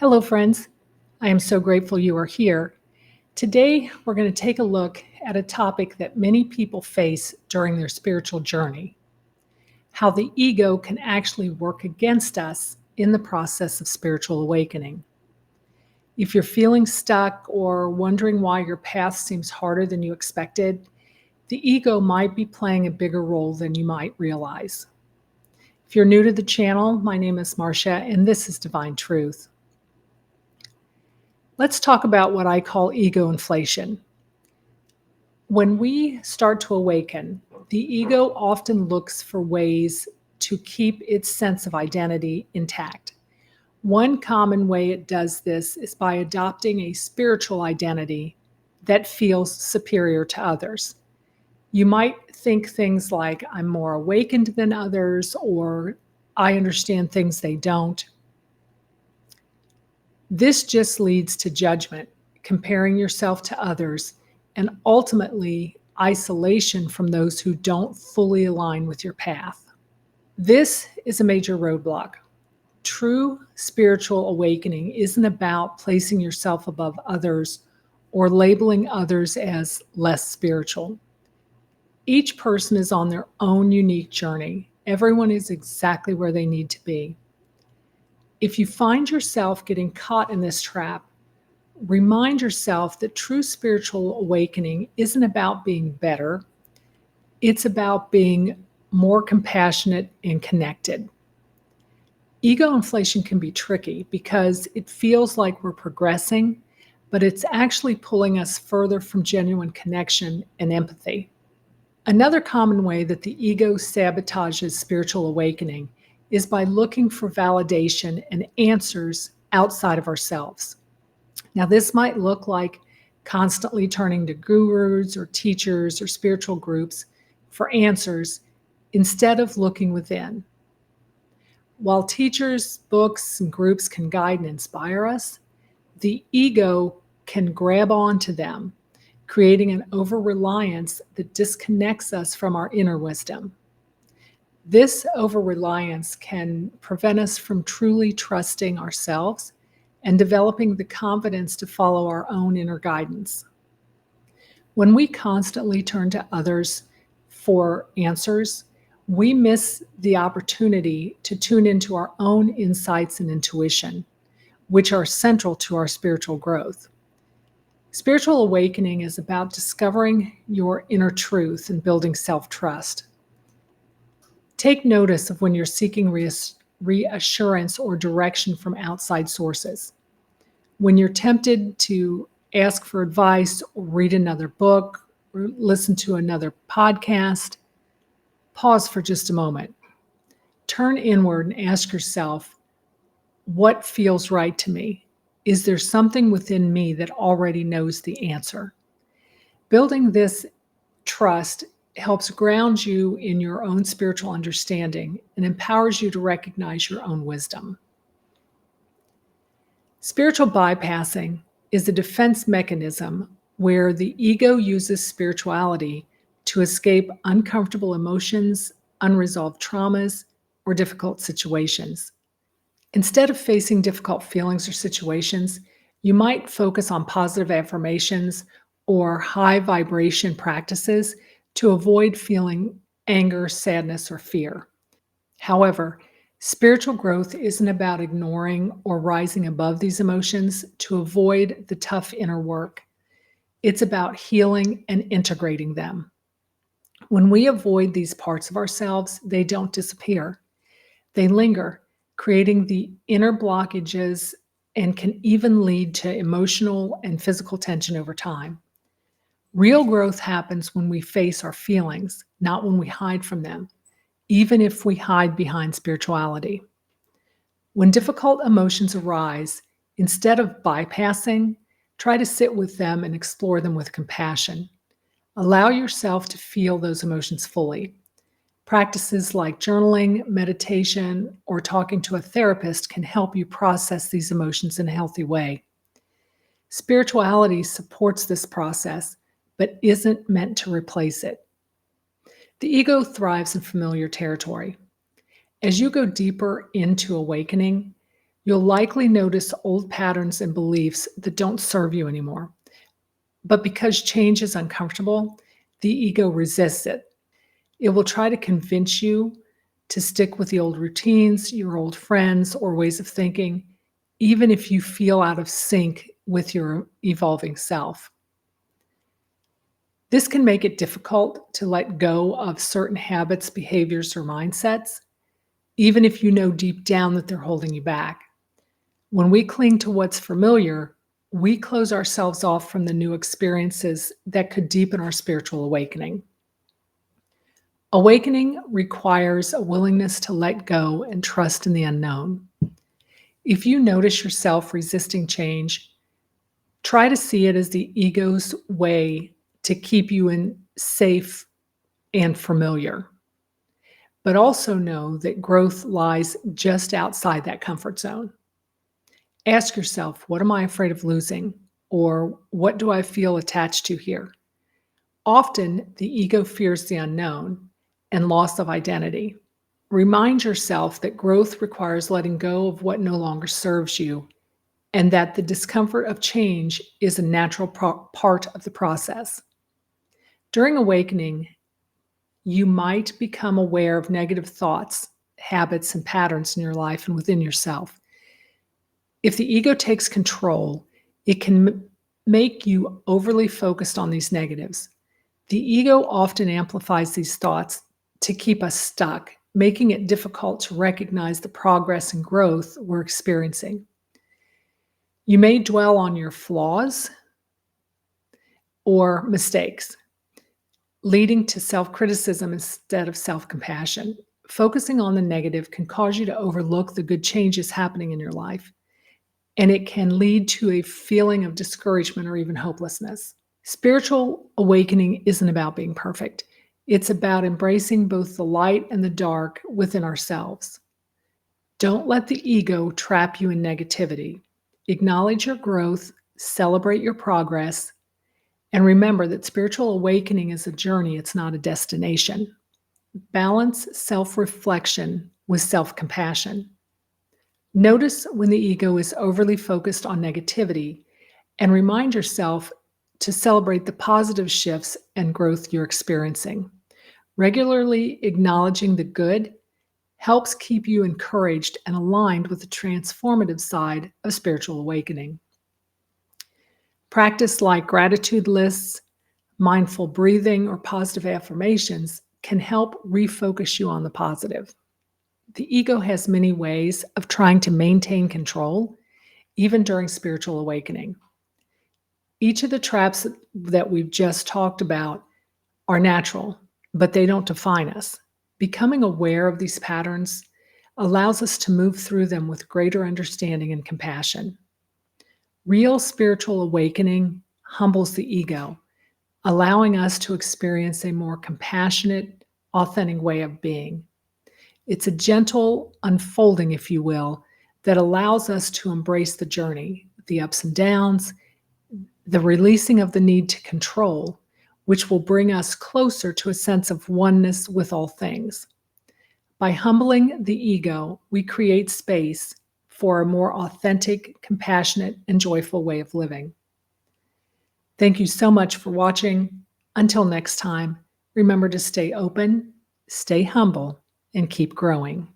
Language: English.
Hello, friends. I am so grateful you are here. Today, we're going to take a look at a topic that many people face during their spiritual journey: how the ego can actually work against us in the process of spiritual awakening. If you're feeling stuck or wondering why your path seems harder than you expected, the ego might be playing a bigger role than you might realize. If you're new to the channel, my name is Marcia, and this is Divine Truth. Let's talk about what I call ego inflation. When we start to awaken, the ego often looks for ways to keep its sense of identity intact. One common way it does this is by adopting a spiritual identity that feels superior to others. You might think things like, I'm more awakened than others, or I understand things they don't. This just leads to judgment, comparing yourself to others, and ultimately isolation from those who don't fully align with your path. This is a major roadblock. True spiritual awakening isn't about placing yourself above others or labeling others as less spiritual. Each person is on their own unique journey. Everyone is exactly where they need to be. If you find yourself getting caught in this trap, remind yourself that true spiritual awakening isn't about being better. It's about being more compassionate and connected. Ego inflation can be tricky because it feels like we're progressing, but it's actually pulling us further from genuine connection and empathy. Another common way that the ego sabotages spiritual awakening is by looking for validation and answers outside of ourselves. Now, this might look like constantly turning to gurus or teachers or spiritual groups for answers instead of looking within. While teachers, books, and groups can guide and inspire us, the ego can grab onto them, creating an over-reliance that disconnects us from our inner wisdom. This over-reliance can prevent us from truly trusting ourselves and developing the confidence to follow our own inner guidance. When we constantly turn to others for answers, we miss the opportunity to tune into our own insights and intuition, which are central to our spiritual growth. Spiritual awakening is about discovering your inner truth and building self-trust. Take notice of when you're seeking reassurance or direction from outside sources. When you're tempted to ask for advice or read another book or listen to another podcast, pause for just a moment. Turn inward and ask yourself, what feels right to me? Is there something within me that already knows the answer? Building this trust helps ground you in your own spiritual understanding and empowers you to recognize your own wisdom. Spiritual bypassing is a defense mechanism where the ego uses spirituality to escape uncomfortable emotions, unresolved traumas, or difficult situations. Instead of facing difficult feelings or situations, you might focus on positive affirmations or high vibration practices to avoid feeling anger, sadness, or fear. However, spiritual growth isn't about ignoring or rising above these emotions to avoid the tough inner work. It's about healing and integrating them. When we avoid these parts of ourselves, they don't disappear. They linger, creating the inner blockages and can even lead to emotional and physical tension over time. Real growth happens when we face our feelings, not when we hide from them, even if we hide behind spirituality. When difficult emotions arise, instead of bypassing, try to sit with them and explore them with compassion. Allow yourself to feel those emotions fully. Practices like journaling, meditation, or talking to a therapist can help you process these emotions in a healthy way. Spirituality supports this process, but isn't meant to replace it. The ego thrives in familiar territory. As you go deeper into awakening, You'll likely notice old patterns and beliefs that don't serve you anymore. But because change is uncomfortable, the ego resists it. It will try to convince you to stick with the old routines, your old friends, or ways of thinking, even if you feel out of sync with your evolving self. This can make it difficult to let go of certain habits, behaviors, or mindsets, even if you know deep down that they're holding you back. When we cling to what's familiar, we close ourselves off from the new experiences that could deepen our spiritual awakening. Awakening requires a willingness to let go and trust in the unknown. If you notice yourself resisting change, try to see it as the ego's way to keep you in safe and familiar. But also know that growth lies just outside that comfort zone. Ask yourself, what am I afraid of losing? Or what do I feel attached to here? Often, the ego fears the unknown and loss of identity. Remind yourself that growth requires letting go of what no longer serves you, and that the discomfort of change is a natural part of the process. During awakening, you might become aware of negative thoughts, habits, and patterns in your life and within yourself. If the ego takes control, it can make you overly focused on these negatives. The ego often amplifies these thoughts to keep us stuck, making it difficult to recognize the progress and growth we're experiencing. You may dwell on your flaws or mistakes, leading to self-criticism instead of self-compassion. Focusing on the negative can cause you to overlook the good changes happening in your life, and it can lead to a feeling of discouragement or even hopelessness. Spiritual awakening isn't about being perfect. It's about embracing both the light and the dark within ourselves. Don't let the ego trap you in negativity. Acknowledge your growth, celebrate your progress, and remember that spiritual awakening is a journey, it's not a destination. Balance self-reflection with self-compassion. Notice when the ego is overly focused on negativity and remind yourself to celebrate the positive shifts and growth you're experiencing. Regularly acknowledging the good helps keep you encouraged and aligned with the transformative side of spiritual awakening. Practice like gratitude lists, mindful breathing, or positive affirmations can help refocus you on the positive. The ego has many ways of trying to maintain control, even during spiritual awakening. Each of the traps that we've just talked about are natural, but they don't define us. Becoming aware of these patterns allows us to move through them with greater understanding and compassion. Real spiritual awakening humbles the ego, allowing us to experience a more compassionate, authentic way of being. It's a gentle unfolding, if you will, that allows us to embrace the journey, the ups and downs, the releasing of the need to control, which will bring us closer to a sense of oneness with all things. By humbling the ego, we create space for a more authentic, compassionate, and joyful way of living. Thank you so much for watching. Until next time, remember to stay open, stay humble, and keep growing.